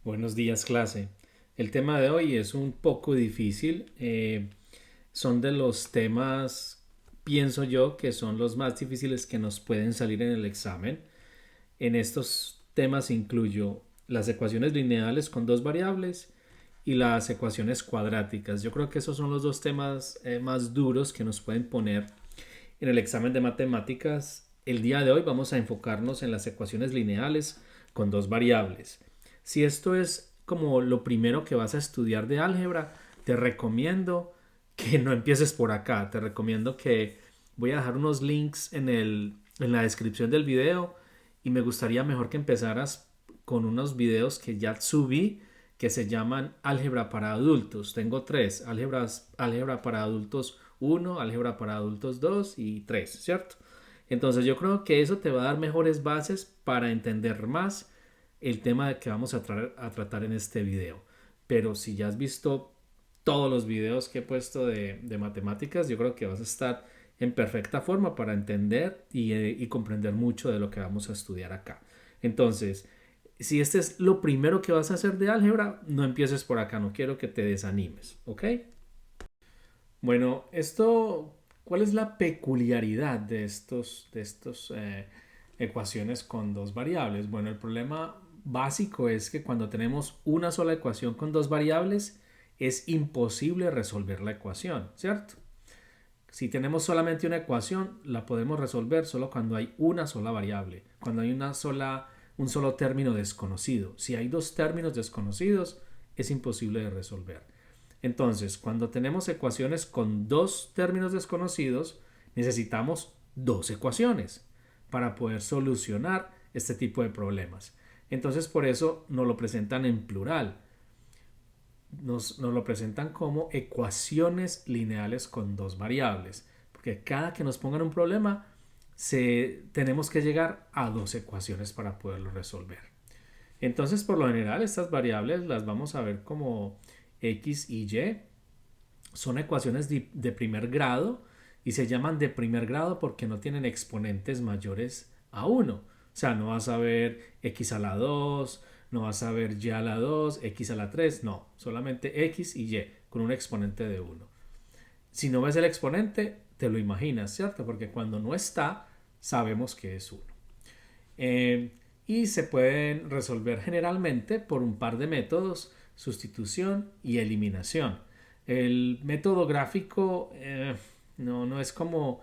Buenos días, clase. El tema de hoy es un poco difícil. Son de los temas, pienso yo, que son los más difíciles que nos pueden salir en el examen. En estos temas incluyo las ecuaciones lineales con dos variables y las ecuaciones cuadráticas. Yo creo que esos son los dos temas más duros que nos pueden poner en el examen de matemáticas. El día de hoy vamos a enfocarnos en las ecuaciones lineales con dos variables. Si esto es como lo primero que vas a estudiar de álgebra, te recomiendo que no empieces por acá. Te recomiendo que voy a dejar unos links en la descripción del video y me gustaría mejor que empezaras con unos videos que ya subí que se llaman álgebra para adultos. Tengo tres, álgebra para adultos uno, álgebra para adultos 2 y 3, ¿cierto? Entonces yo creo que eso te va a dar mejores bases para entender más el tema que vamos a tratar en este video. Pero si ya has visto todos los videos que he puesto de matemáticas, yo creo que vas a estar en perfecta forma para entender y comprender mucho de lo que vamos a estudiar acá. Entonces, si este es lo primero que vas a hacer de álgebra, no empieces por acá, no quiero que te desanimes, ¿ok? Bueno, ¿cuál es la peculiaridad de estos ecuaciones con dos variables? Bueno, el problema básico es que cuando tenemos una sola ecuación con dos variables, es imposible resolver la ecuación, ¿cierto? Si tenemos solamente una ecuación, la podemos resolver solo cuando hay una sola variable, cuando hay un solo término desconocido. Si hay dos términos desconocidos, es imposible de resolver. Entonces, cuando tenemos ecuaciones con dos términos desconocidos, necesitamos dos ecuaciones para poder solucionar este tipo de problemas. Entonces, por eso nos lo presentan en plural. Nos lo presentan como ecuaciones lineales con dos variables. Porque cada que nos pongan un problema, tenemos que llegar a dos ecuaciones para poderlo resolver. Entonces, por lo general, estas variables las vamos a ver como x y y. Son ecuaciones de primer grado y se llaman de primer grado porque no tienen exponentes mayores a uno. O sea, no vas a ver x a la 2, no vas a ver y a la 2, x a la 3, no, solamente x y y con un exponente de uno. Si no ves el exponente, te lo imaginas, ¿cierto? Porque cuando no está, sabemos que es uno. Eh, y se pueden resolver generalmente por un par de métodos, sustitución y eliminación. El método gráfico no es como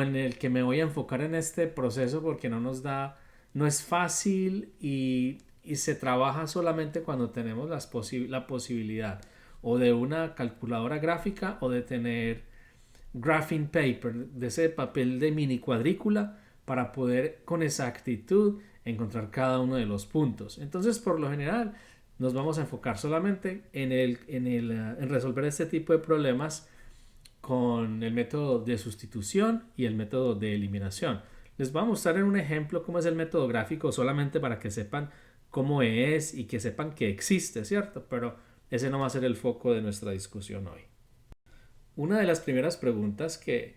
en el que me voy a enfocar en este proceso porque no es fácil y se trabaja solamente cuando tenemos la posibilidad o de una calculadora gráfica o de tener graphing paper, de ese papel de mini cuadrícula para poder con exactitud encontrar cada uno de los puntos. Entonces, por lo general, nos vamos a enfocar solamente en resolver este tipo de problemas con el método de sustitución y el método de eliminación. Les voy a mostrar en un ejemplo cómo es el método gráfico solamente para que sepan cómo es y que sepan que existe, ¿cierto? Pero ese no va a ser el foco de nuestra discusión hoy. Una de las primeras preguntas que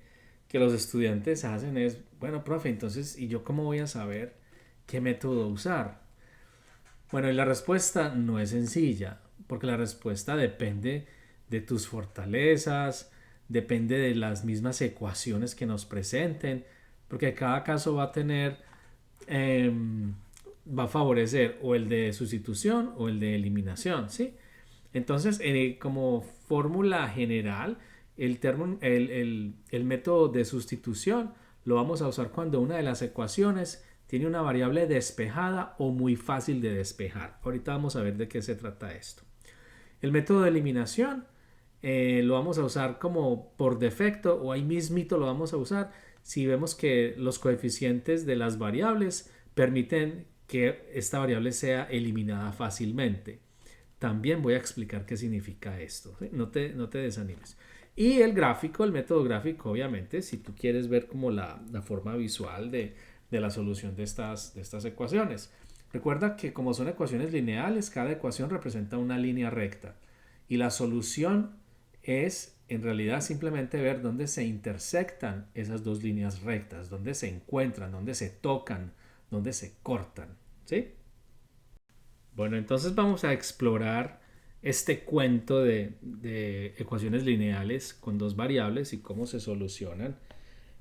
los estudiantes hacen es, bueno, profe, entonces, ¿y yo cómo voy a saber qué método usar? Bueno, y la respuesta no es sencilla, porque la respuesta depende de tus fortalezas, depende de las mismas ecuaciones que nos presenten, porque cada caso va a tener, eh, va a favorecer o el de sustitución o el de eliminación, ¿sí? Entonces, como fórmula general, el método de sustitución lo vamos a usar cuando una de las ecuaciones tiene una variable despejada o muy fácil de despejar. Ahorita vamos a ver de qué se trata esto. El método de eliminación lo vamos a usar como por defecto o ahí mismito lo vamos a usar si vemos que los coeficientes de las variables permiten que esta variable sea eliminada fácilmente. También voy a explicar qué significa esto. ¿Sí? No te desanimes. Y el gráfico, el método gráfico, obviamente, si tú quieres ver como la forma visual de la solución de estas ecuaciones. Recuerda que como son ecuaciones lineales, cada ecuación representa una línea recta. Y la solución es en realidad simplemente ver dónde se intersectan esas dos líneas rectas, dónde se encuentran, dónde se tocan, dónde se cortan. ¿Sí? Bueno, entonces vamos a explorar este cuento de ecuaciones lineales con dos variables y cómo se solucionan.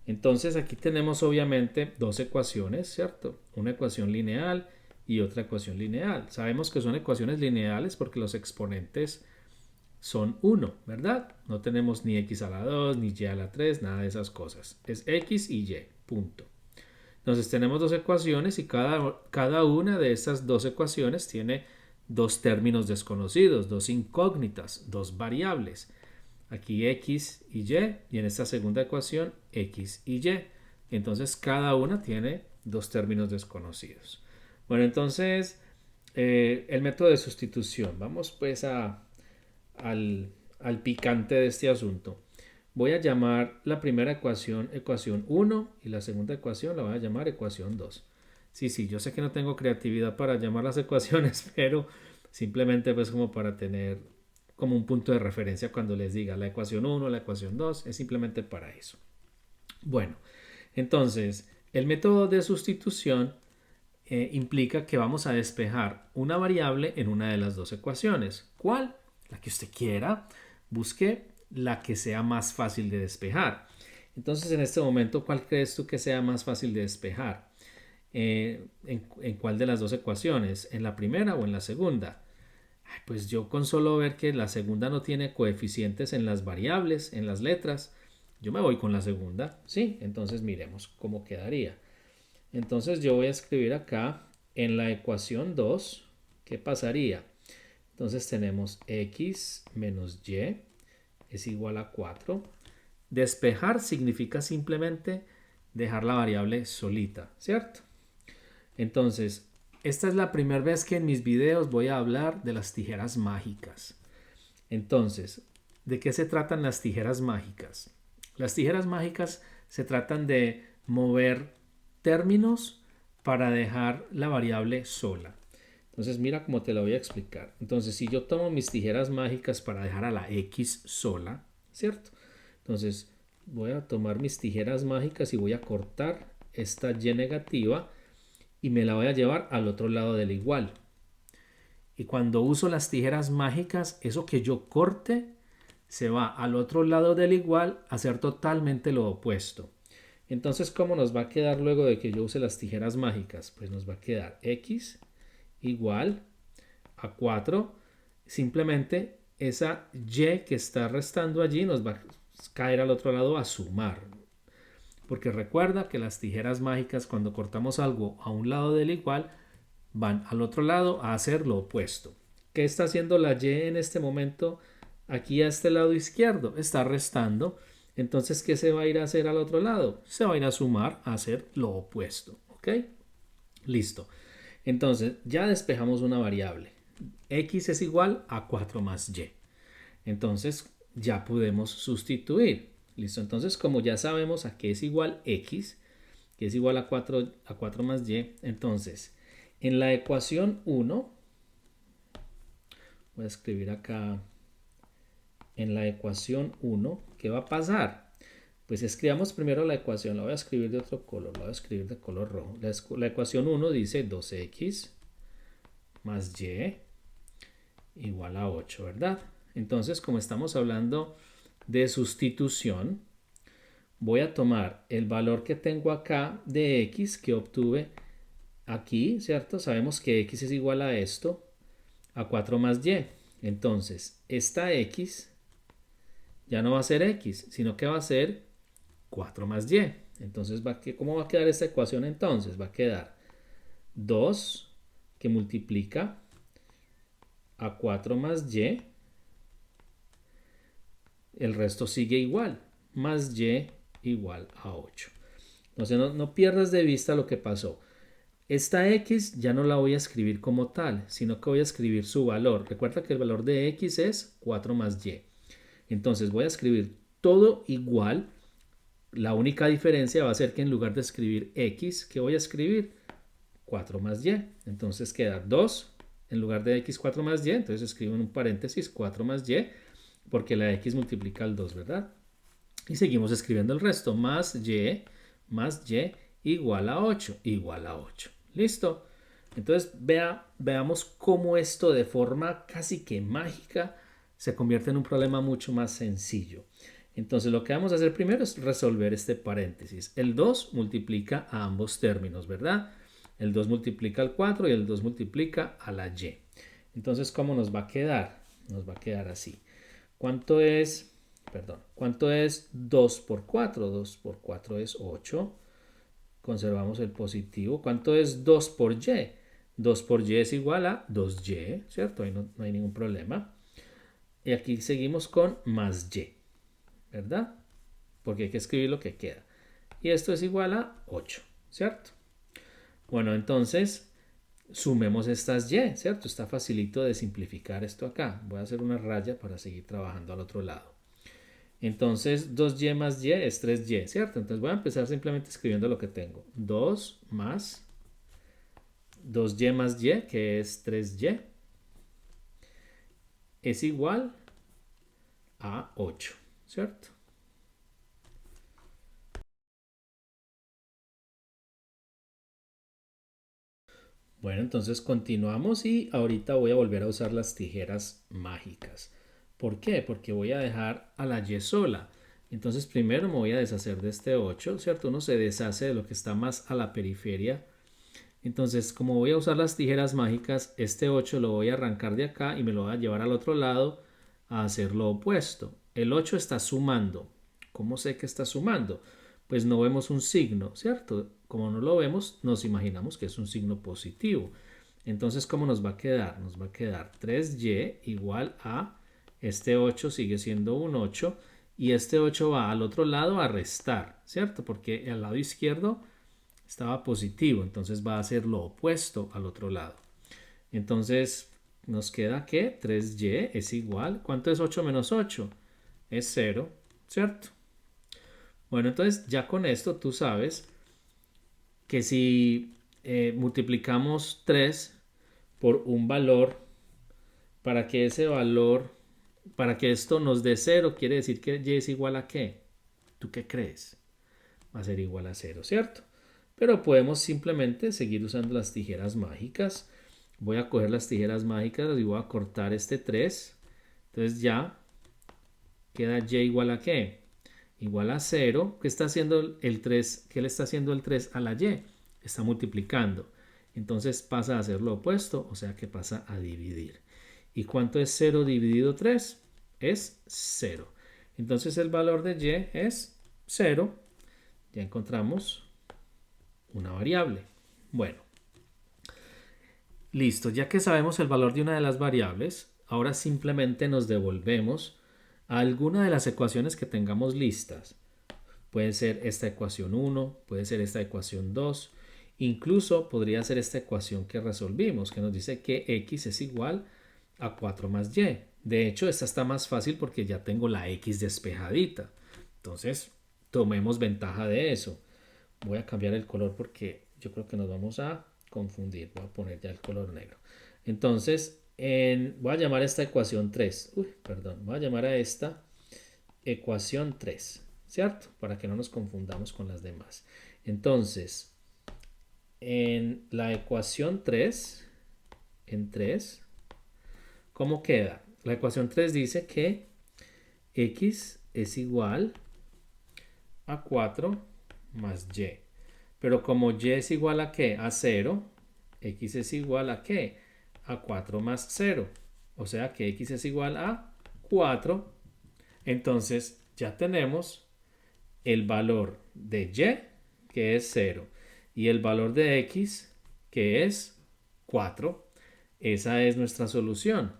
Entonces aquí tenemos obviamente dos ecuaciones, ¿cierto? Una ecuación lineal y otra ecuación lineal. Sabemos que son ecuaciones lineales porque los exponentes son 1, ¿verdad? No tenemos ni x a la 2, ni y a la 3, nada de esas cosas. Es x y y, punto. Entonces tenemos dos ecuaciones y cada una de estas dos ecuaciones tiene dos términos desconocidos, dos incógnitas, dos variables. Aquí x y y en esta segunda ecuación x y y. Entonces cada una tiene dos términos desconocidos. Bueno, entonces el método de sustitución. Vamos pues al picante de este asunto. Voy a llamar la primera ecuación ecuación 1 y la segunda ecuación la voy a llamar ecuación 2. Sí, yo sé que no tengo creatividad para llamar las ecuaciones, pero simplemente pues como para tener como un punto de referencia cuando les diga la ecuación 1, la ecuación 2, es simplemente para eso. Bueno, entonces el método de sustitución implica que vamos a despejar una variable en una de las dos ecuaciones. ¿Cuál? La que usted quiera. Busque la que sea más fácil de despejar. Entonces, en este momento, ¿cuál crees tú que sea más fácil de despejar? ¿En cuál de las dos ecuaciones? ¿En la primera o en la segunda? Pues yo con solo ver que la segunda no tiene coeficientes en las variables, en las letras, yo me voy con la segunda. Sí, entonces miremos cómo quedaría. Entonces yo voy a escribir acá en la ecuación 2, ¿qué pasaría? Entonces tenemos x menos y es igual a 4. Despejar significa simplemente dejar la variable solita, ¿cierto? Entonces, esta es la primera vez que en mis videos voy a hablar de las tijeras mágicas. Entonces, ¿de qué se tratan las tijeras mágicas? Las tijeras mágicas se tratan de mover términos para dejar la variable sola. Entonces mira cómo te lo voy a explicar. Entonces si yo tomo mis tijeras mágicas para dejar a la x sola, ¿cierto? Entonces voy a tomar mis tijeras mágicas y voy a cortar esta y negativa y me la voy a llevar al otro lado del igual. Y cuando uso las tijeras mágicas, eso que yo corte se va al otro lado del igual a hacer totalmente lo opuesto. Entonces, ¿cómo nos va a quedar luego de que yo use las tijeras mágicas? Pues nos va a quedar x igual a 4. Simplemente esa y que está restando allí nos va a caer al otro lado a sumar. Porque recuerda que las tijeras mágicas cuando cortamos algo a un lado del igual van al otro lado a hacer lo opuesto. ¿Qué está haciendo la y en este momento? Aquí a este lado izquierdo está restando. Entonces, ¿qué se va a ir a hacer al otro lado? Se va a ir a sumar a hacer lo opuesto. ¿Ok? Listo. Entonces, ya despejamos una variable. X es igual a 4 más y. Entonces, ya podemos sustituir. Listo. Entonces, como ya sabemos a qué es igual X, que es igual a 4 más y, entonces, en la ecuación 1, voy a escribir acá, en la ecuación 1, ¿qué va a pasar? Pues escribamos primero la ecuación, la voy a escribir de otro color, la voy a escribir de color rojo. La ecuación 1 dice 2x más y igual a 8, ¿verdad? Entonces, como estamos hablando de sustitución, voy a tomar el valor que tengo acá de x que obtuve aquí, ¿cierto? Sabemos que x es igual a esto, a 4 más y. Entonces, esta x ya no va a ser x, sino que va a ser 4 más y. Entonces, ¿cómo va a quedar esta ecuación entonces? Va a quedar 2 que multiplica a 4 más y. El resto sigue igual, más y igual a 8. Entonces no pierdas de vista lo que pasó. Esta x ya no la voy a escribir como tal, sino que voy a escribir su valor. Recuerda que el valor de x es 4 más y. Entonces voy a escribir todo igual. La única diferencia va a ser que en lugar de escribir x, ¿qué voy a escribir? 4 más y. Entonces queda 2 en lugar de x 4 más y. Entonces escribo en un paréntesis 4 más y, porque la x multiplica al 2, ¿verdad? Y seguimos escribiendo el resto. Más y igual a 8, igual a 8. ¿Listo? Entonces veamos cómo esto de forma casi que mágica se convierte en un problema mucho más sencillo. Entonces lo que vamos a hacer primero es resolver este paréntesis. El 2 multiplica a ambos términos, ¿verdad? El 2 multiplica al 4 y el 2 multiplica a la y. Entonces, ¿cómo nos va a quedar? Nos va a quedar así. ¿Cuánto es? Perdón. ¿Cuánto es 2 por 4? 2 por 4 es 8. Conservamos el positivo. ¿Cuánto es 2 por y? 2 por y es igual a 2y, ¿cierto? Ahí no hay ningún problema. Y aquí seguimos con más y, ¿verdad? Porque hay que escribir lo que queda. Y esto es igual a 8, ¿cierto? Bueno, entonces sumemos estas y, ¿cierto? Está facilito de simplificar esto acá. Voy a hacer una raya para seguir trabajando al otro lado. Entonces 2y más y es 3y, ¿cierto? Entonces voy a empezar simplemente escribiendo lo que tengo. 2 más 2y más y, que es 3y, es igual a 8, ¿cierto? Bueno, entonces continuamos y ahorita voy a volver a usar las tijeras mágicas. ¿Por qué? Porque voy a dejar a la y sola. Entonces primero me voy a deshacer de este 8, ¿cierto? Uno se deshace de lo que está más a la periferia. Entonces, como voy a usar las tijeras mágicas, este 8 lo voy a arrancar de acá y me lo voy a llevar al otro lado a hacer lo opuesto. El 8 está sumando. ¿Cómo sé que está sumando? Pues no vemos un signo, ¿cierto? Como no lo vemos, nos imaginamos que es un signo positivo. Entonces, ¿cómo nos va a quedar? Nos va a quedar 3y igual a, este 8 sigue siendo un 8 y este 8 va al otro lado a restar, ¿cierto? Porque al lado izquierdo estaba positivo, entonces va a ser lo opuesto al otro lado. Entonces nos queda que 3y es igual, ¿cuánto es 8 menos 8? Es 0, ¿cierto? Bueno, entonces ya con esto tú sabes que si multiplicamos 3 por un valor, para que ese valor, para que esto nos dé 0, quiere decir que y es igual a ¿qué? ¿Tú qué crees? Va a ser igual a 0, ¿cierto? Pero podemos simplemente seguir usando las tijeras mágicas. Voy a coger las tijeras mágicas y voy a cortar este 3. Entonces ya queda y igual a ¿qué? Igual a 0. ¿Qué está haciendo el 3? ¿Qué le está haciendo el 3 a la y? Está multiplicando. Entonces pasa a ser lo opuesto, o sea que pasa a dividir. ¿Y cuánto es 0 dividido 3? Es 0. Entonces el valor de y es 0. Ya encontramos una variable. Bueno, listo. Ya que sabemos el valor de una de las variables, ahora simplemente nos devolvemos a alguna de las ecuaciones que tengamos listas. Puede ser esta ecuación 1, puede ser esta ecuación 2, incluso podría ser esta ecuación que resolvimos, que nos dice que x es igual a 4 más y. De hecho, esta está más fácil porque ya tengo la x despejadita. Entonces, tomemos ventaja de eso. Voy a cambiar el color porque yo creo que nos vamos a confundir. Voy a poner ya el color negro. Entonces, voy a llamar a esta ecuación 3. Uy, perdón. Voy a llamar a esta ecuación 3, ¿cierto? Para que no nos confundamos con las demás. Entonces, en la ecuación 3, en 3, ¿cómo queda? La ecuación 3 dice que x es igual a 4 más y. Pero como y es igual a ¿qué? A 0, x es igual a ¿qué? A 4 más 0. O sea que x es igual a 4. Entonces ya tenemos el valor de y, que es 0, y el valor de x, que es 4. Esa es nuestra solución.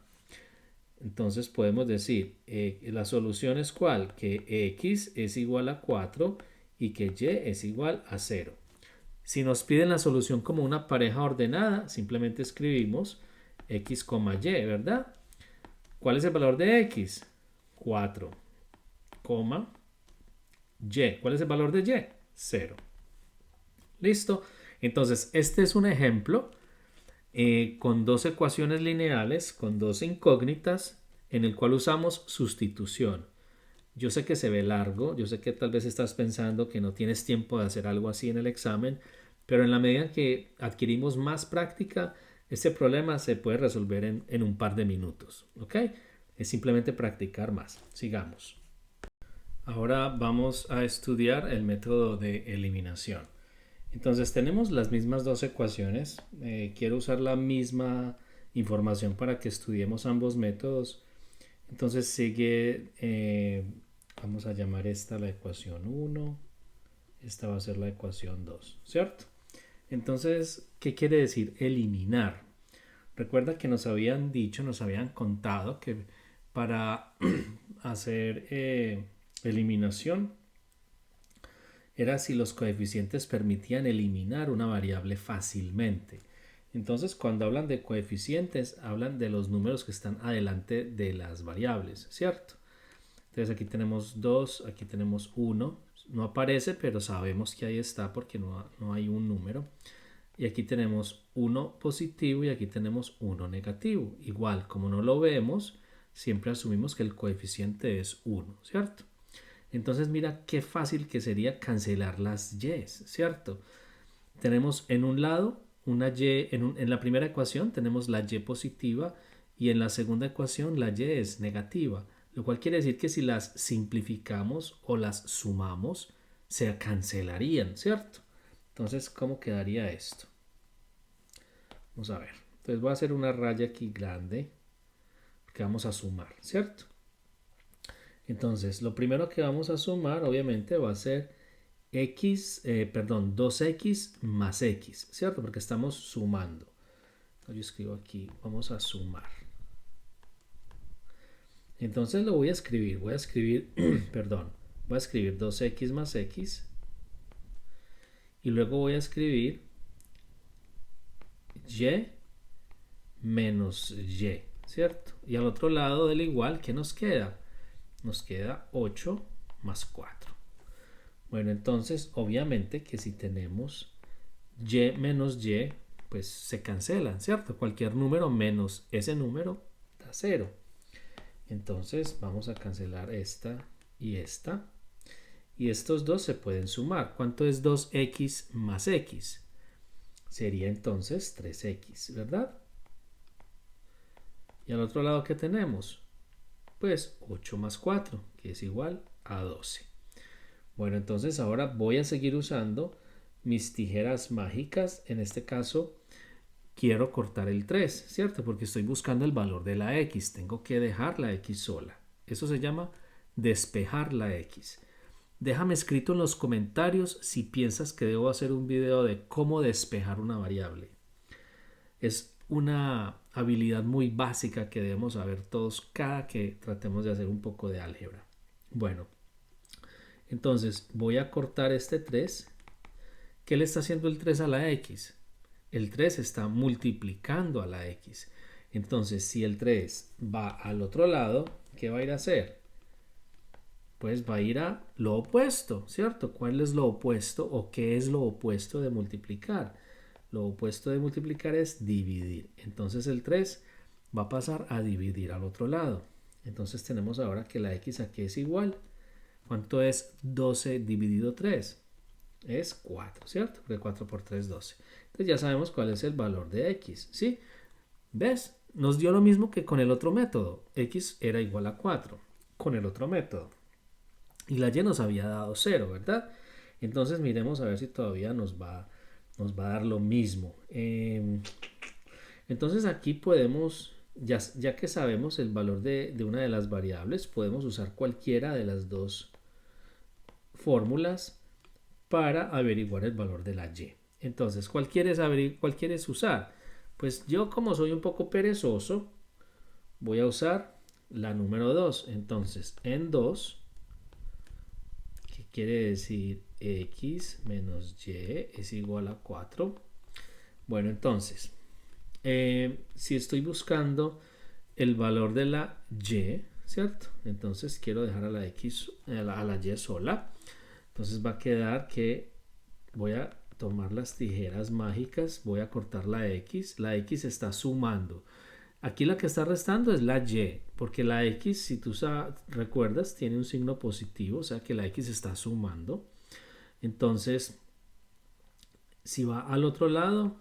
Entonces podemos decir, la solución es ¿cuál? Que x es igual a 4 y que y es igual a 0. Si nos piden la solución como una pareja ordenada, simplemente escribimos x, y, ¿verdad? ¿Cuál es el valor de x? 4, y. ¿Cuál es el valor de y? 0. ¿Listo? Entonces, este es un ejemplo con dos ecuaciones lineales, con dos incógnitas, en el cual usamos sustitución. Yo sé que se ve largo, yo sé que tal vez estás pensando que no tienes tiempo de hacer algo así en el examen, Pero en la medida que adquirimos más práctica, este problema se puede resolver en un par de minutos. ¿Ok? Es simplemente practicar más. Sigamos. Ahora vamos a estudiar el método de eliminación. Entonces tenemos las mismas dos ecuaciones. Quiero usar la misma información para que estudiemos ambos métodos. Entonces sigue, vamos a llamar esta la ecuación 1, esta va a ser la ecuación 2, ¿cierto? Entonces, ¿qué quiere decir eliminar? Recuerda que nos habían dicho, nos habían contado que para hacer eliminación era si los coeficientes permitían eliminar una variable fácilmente. Entonces, cuando hablan de coeficientes, hablan de los números que están adelante de las variables, ¿cierto? Entonces aquí tenemos 2, aquí tenemos 1. No aparece, pero sabemos que ahí está porque no hay un número. Y aquí tenemos 1 positivo y aquí tenemos 1 negativo. Igual, como no lo vemos, siempre asumimos que el coeficiente es 1, ¿cierto? Entonces mira qué fácil que sería cancelar las y'es, ¿cierto? Tenemos en un lado una y, en la primera ecuación tenemos la y positiva y en la segunda ecuación la y es negativa, lo cual quiere decir que si las simplificamos o las sumamos, se cancelarían, ¿cierto? Entonces, ¿cómo quedaría esto? Vamos a ver. Entonces voy a hacer una raya aquí grande porque vamos a sumar, ¿cierto? Entonces, lo primero que vamos a sumar, obviamente, va a ser 2x más x, ¿cierto? Porque estamos sumando. Entonces, yo escribo aquí, vamos a sumar. Entonces lo voy a escribir, perdón, voy a escribir 2x más x y luego voy a escribir y menos y, ¿cierto? Y al otro lado del igual, ¿qué nos queda? Nos queda 8 más 4. Bueno, entonces obviamente que si tenemos y menos y, pues se cancelan, ¿cierto? Cualquier número menos ese número da 0. Entonces vamos a cancelar esta y esta. Y estos dos se pueden sumar. ¿Cuánto es 2x más x? Sería entonces 3x, ¿verdad? Y al otro lado, ¿qué tenemos? Pues 8 más 4, que es igual a 12. Bueno, entonces ahora voy a seguir usando mis tijeras mágicas. En este caso, quiero cortar el 3, ¿cierto? Porque estoy buscando el valor de la x. Tengo que dejar la x sola. Eso se llama despejar la x. Déjame escrito en los comentarios si piensas que debo hacer un video de cómo despejar una variable. Es una habilidad muy básica que debemos saber todos cada que tratemos de hacer un poco de álgebra. Bueno, entonces voy a cortar este 3. ¿Qué le está haciendo el 3 a la x? El 3 está multiplicando a la x. Entonces, si el 3 va al otro lado, ¿qué va a ir a hacer? Pues va a ir a lo opuesto, ¿cierto? ¿Cuál es lo opuesto o qué es lo opuesto de multiplicar? Lo opuesto de multiplicar es dividir. Entonces el 3 va a pasar a dividir al otro lado. Entonces tenemos ahora que la x aquí es igual. ¿Cuánto es 12 dividido 3? Es 4, ¿cierto? Porque 4 por 3 es 12. Entonces ya sabemos cuál es el valor de x, ¿sí? ¿Ves? Nos dio lo mismo que con el otro método. X era igual a 4 con el otro método. Y la y nos había dado 0, ¿verdad? Entonces miremos a ver si todavía nos va a dar lo mismo. Entonces aquí podemos, ya que sabemos el valor de una de las variables, podemos usar cualquiera de las dos fórmulas para averiguar el valor de la y. Entonces, ¿cuál quieres usar? Pues yo, como soy un poco perezoso, voy a usar la número 2. Entonces, en 2, ¿qué quiere decir? X menos y es igual a 4. Bueno, entonces, si estoy buscando el valor de la y, ¿cierto? Entonces quiero dejar a la x, a la y sola. Entonces va a quedar que voy a tomar las tijeras mágicas, voy a cortar la x está sumando. Aquí la que está restando es la y, porque la x, si tú recuerdas, tiene un signo positivo, o sea que la x está sumando. Entonces, Si va al otro lado,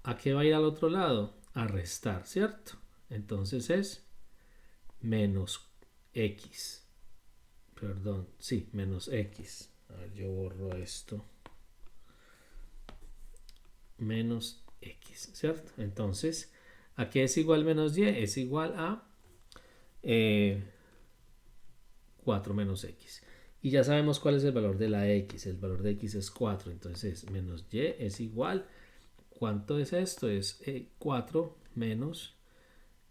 ¿a qué va a ir al otro lado? A restar, ¿cierto? Entonces es menos x. Perdón, sí, menos x. A ver, yo borro esto. Menos x, ¿cierto? Entonces, ¿a qué es igual menos y? Es igual a 4 menos x. Y ya sabemos cuál es el valor de la x. El valor de x es 4. Entonces, menos y es igual. ¿Cuánto es esto? Es 4 menos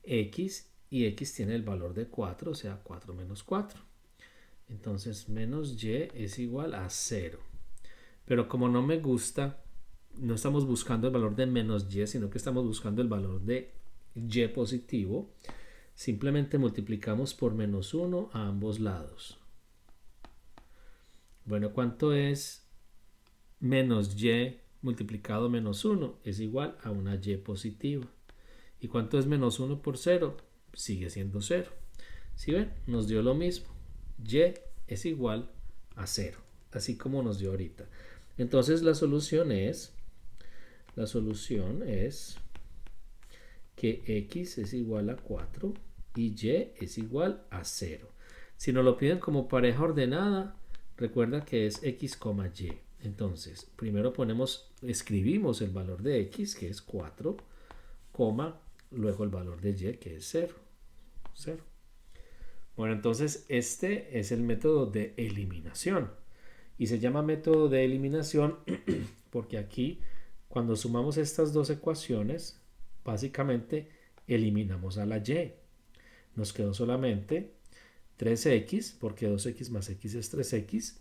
x. Y x tiene el valor de 4, o sea, 4 menos 4. Entonces, menos y es igual a 0. Pero como no me gusta, no estamos buscando el valor de menos y, sino que estamos buscando el valor de y positivo, simplemente multiplicamos por menos 1 a ambos lados. Bueno, ¿cuánto es menos y multiplicado menos 1? Es igual a una y positiva. ¿Y cuánto es menos 1 por 0? Sigue siendo 0. ¿Sí ven? Nos dio lo mismo. Y es igual a 0, así como nos dio ahorita. Entonces la solución es que x es igual a 4 y y es igual a 0. Si nos lo piden como pareja ordenada, recuerda que es x, y. Entonces, primero escribimos el valor de x, que es 4, luego el valor de y, que es 0. 0. Bueno, entonces este es el método de eliminación. Y se llama método de eliminación porque aquí, cuando sumamos estas dos ecuaciones, básicamente eliminamos a la y. Nos quedó solamente 3x, porque 2x más x es 3x.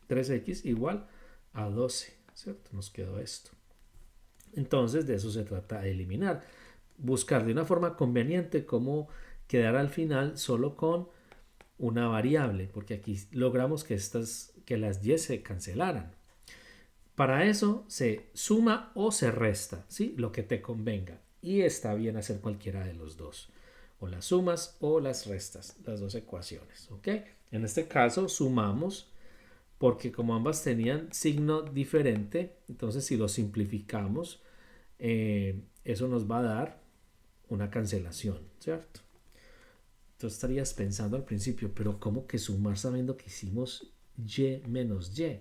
3x igual a 12, ¿cierto? Nos quedó esto. Entonces, de eso se trata de eliminar. Buscar de una forma conveniente cómo quedar al final solo con una variable, porque aquí logramos que las y se cancelaran. Para eso se suma o se resta, ¿sí? Lo que te convenga. Y está bien hacer cualquiera de los dos. O las sumas o las restas, las dos ecuaciones, ¿ok? En este caso sumamos porque como ambas tenían signo diferente, entonces si lo simplificamos, eso nos va a dar una cancelación, ¿cierto? Entonces estarías pensando al principio, pero ¿cómo que sumar sabiendo que hicimos y menos y?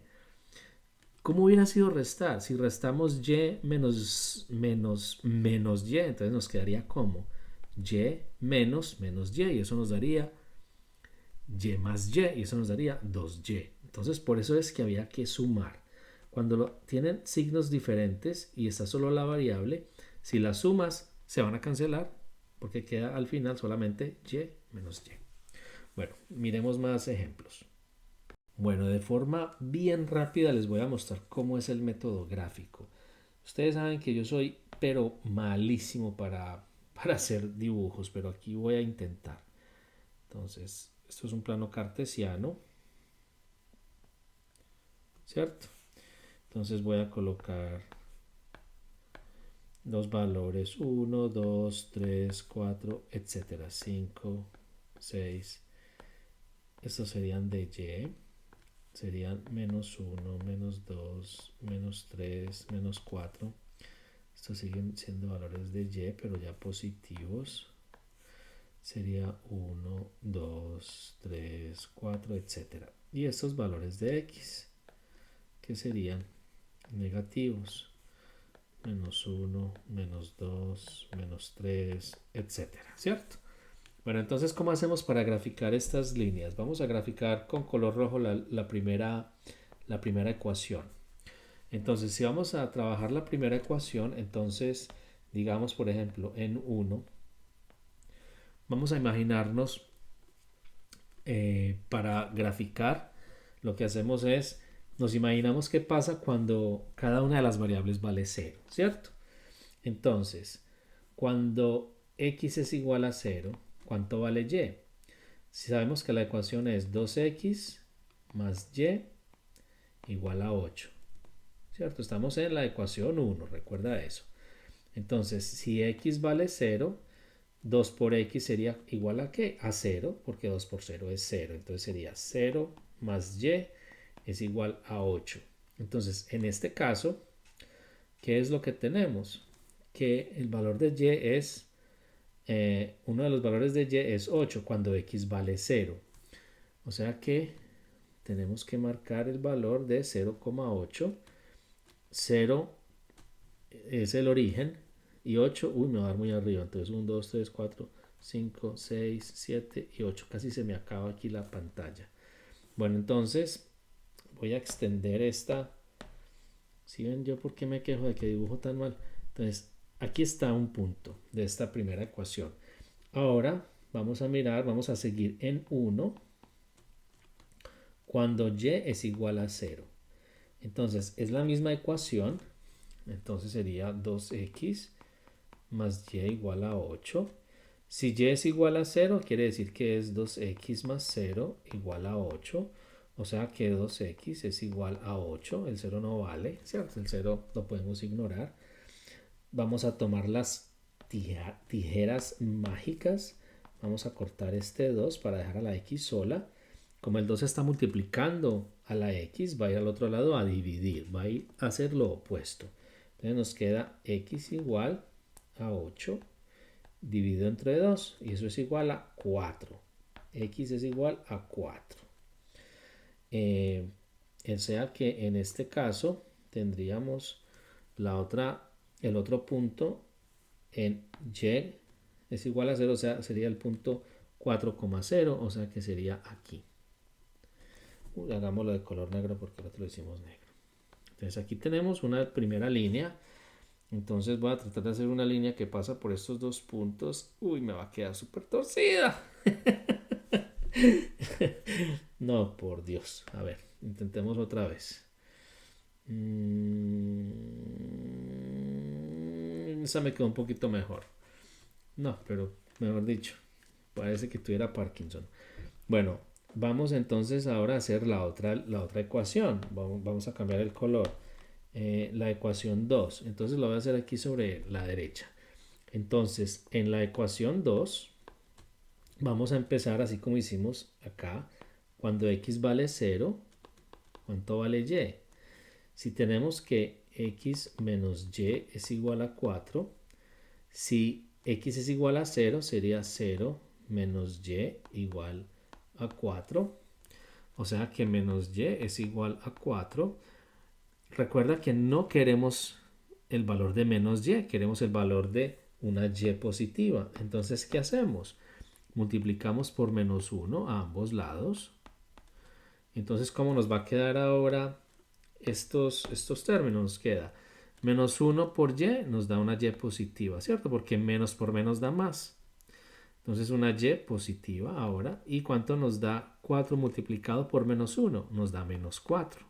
¿Cómo hubiera sido restar? Si restamos y menos y, entonces nos quedaría como y menos y, y eso nos daría y más y, y eso nos daría 2y. Entonces por eso es que había que sumar. Cuando tienen signos diferentes y está solo la variable, si las sumas se van a cancelar porque queda al final solamente y menos y. Bueno, miremos más ejemplos. Bueno, de forma bien rápida les voy a mostrar cómo es el método gráfico. Ustedes saben que yo soy pero malísimo para hacer dibujos, pero aquí voy a intentar. Entonces, esto es un plano cartesiano, ¿cierto? Entonces voy a colocar los valores 1, 2, 3, 4, etcétera, 5, 6. Estos serían de y. Serían menos 1, menos 2, menos 3, menos 4. Estos siguen siendo valores de y, pero ya positivos. Sería 1, 2, 3, 4, etcétera. Y estos valores de x, que serían negativos. Menos 1, menos 2, menos 3, etcétera, ¿cierto? Bueno, entonces, ¿cómo hacemos para graficar estas líneas? Vamos a graficar con color rojo la primera ecuación. Entonces, si vamos a trabajar la primera ecuación, entonces, digamos, por ejemplo, en 1, vamos a imaginarnos, para graficar, lo que hacemos es, nos imaginamos qué pasa cuando cada una de las variables vale 0, ¿cierto? Entonces, cuando x es igual a 0, ¿cuánto vale y? Si sabemos que la ecuación es 2x más y igual a 8, ¿cierto? Estamos en la ecuación 1, recuerda eso. Entonces, si x vale 0, 2 por x sería igual a ¿qué? A 0, porque 2 por 0 es 0. Entonces sería 0 más y es igual a 8. Entonces, en este caso, ¿qué es lo que tenemos? Que el valor de y es, uno de los valores de y es 8 cuando x vale 0. O sea que tenemos que marcar el valor de 0,8. 0 es el origen y 8, uy, me va a dar muy arriba. Entonces 1, 2, 3, 4, 5, 6, 7 y 8. Casi se me acaba aquí la pantalla. Bueno, entonces voy a extender esta. ¿Sí ven yo por qué me quejo de que dibujo tan mal? Entonces, aquí está un punto de esta primera ecuación. Ahora vamos a mirar, vamos a seguir en 1 cuando y es igual a 0. Entonces, es la misma ecuación. Entonces sería 2x más y igual a 8. Si y es igual a 0, quiere decir que es 2x más 0 igual a 8. O sea que 2x es igual a 8. El 0 no vale, ¿cierto? El 0 lo podemos ignorar. Vamos a tomar las tijeras mágicas. Vamos a cortar este 2 para dejar a la x sola. Como el 2 está multiplicando a la x, va a ir al otro lado a dividir. Va a ir a hacer lo opuesto. Entonces nos queda x igual a 8 dividido entre 2 y eso es igual a 4. X es igual a 4. O sea que en este caso tendríamos el otro punto en y es igual a 0, o sea, sería el punto 4,0, o sea que sería aquí. Hagámoslo de color negro porque el otro lo hicimos negro. Entonces aquí tenemos una primera línea. Entonces voy a tratar de hacer una línea que pasa por estos dos puntos. Uy, me va a quedar súper torcida. No, por Dios. A ver, intentemos otra vez. Esa me quedó un poquito mejor. No, pero mejor dicho, parece que tuviera Parkinson. Bueno, vamos entonces ahora a hacer la otra ecuación. Vamos a cambiar el color. La ecuación 2. Entonces lo voy a hacer aquí sobre la derecha. Entonces, en la ecuación 2, vamos a empezar así como hicimos acá. Cuando x vale 0, ¿cuánto vale y? Si tenemos que x menos y es igual a 4, si x es igual a 0, sería 0 menos y igual a 4. O sea que menos y es igual a 4. Recuerda que no queremos el valor de menos y, queremos el valor de una y positiva. Entonces, ¿qué hacemos? Multiplicamos por menos 1 a ambos lados. Entonces, ¿cómo nos va a quedar ahora estos términos? Nos queda menos 1 por y nos da una y positiva, ¿cierto? Porque menos por menos da más. Entonces, una y positiva ahora. ¿Y cuánto nos da 4 multiplicado por menos 1? Nos da menos 4.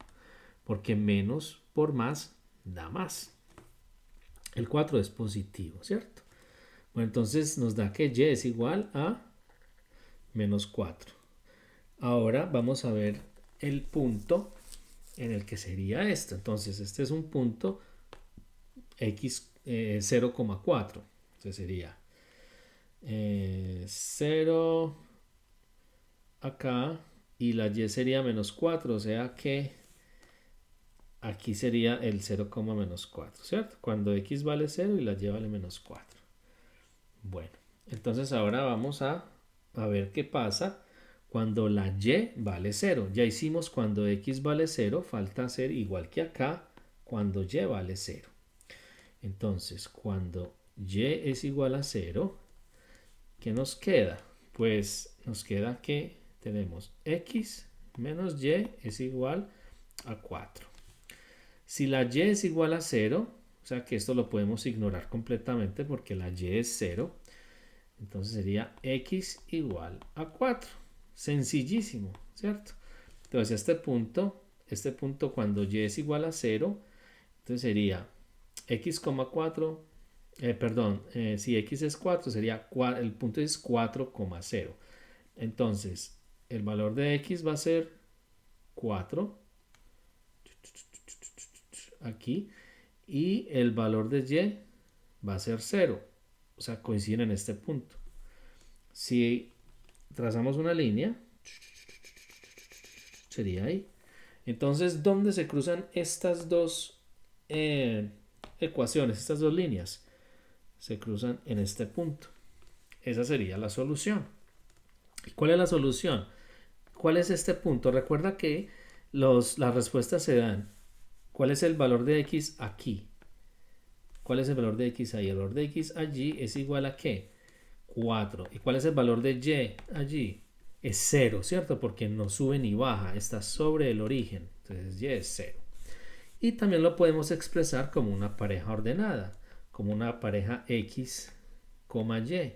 Porque menos por más da más. El 4 es positivo, ¿cierto? Bueno, entonces nos da que y es igual a menos 4. Ahora vamos a ver el punto en el que sería esto. Entonces, este es un punto x 0,4. Entonces sería 0 acá y la y sería menos 4. O sea que aquí sería el 0, menos 4, ¿cierto? Cuando x vale 0 y la y vale menos 4. Bueno, entonces ahora vamos a ver qué pasa cuando la y vale 0. Ya hicimos cuando x vale 0, falta hacer igual que acá cuando y vale 0. Entonces, cuando y es igual a 0, ¿qué nos queda? Pues nos queda que tenemos x menos y es igual a 4. Si la y es igual a 0, o sea que esto lo podemos ignorar completamente porque la y es 0, entonces sería x igual a 4. Sencillísimo, ¿cierto? Entonces este punto cuando y es igual a 0, entonces sería x, 4, si x es 4, sería el punto es 4,0. Entonces el valor de x va a ser 4 aquí y el valor de y va a ser 0. O sea, coinciden en este punto. Si trazamos una línea, sería ahí. Entonces, ¿dónde se cruzan estas dos ecuaciones, estas dos líneas? Se cruzan en este punto. Esa sería la solución. ¿Y cuál es la solución? ¿Cuál es este punto? Recuerda que las respuestas se dan. ¿Cuál es el valor de x aquí? ¿Cuál es el valor de x ahí? El valor de x allí es igual a ¿qué? 4. ¿Y cuál es el valor de y allí? Es 0, ¿cierto? Porque no sube ni baja, está sobre el origen. Entonces y es 0. Y también lo podemos expresar como una pareja ordenada, como una pareja x, y.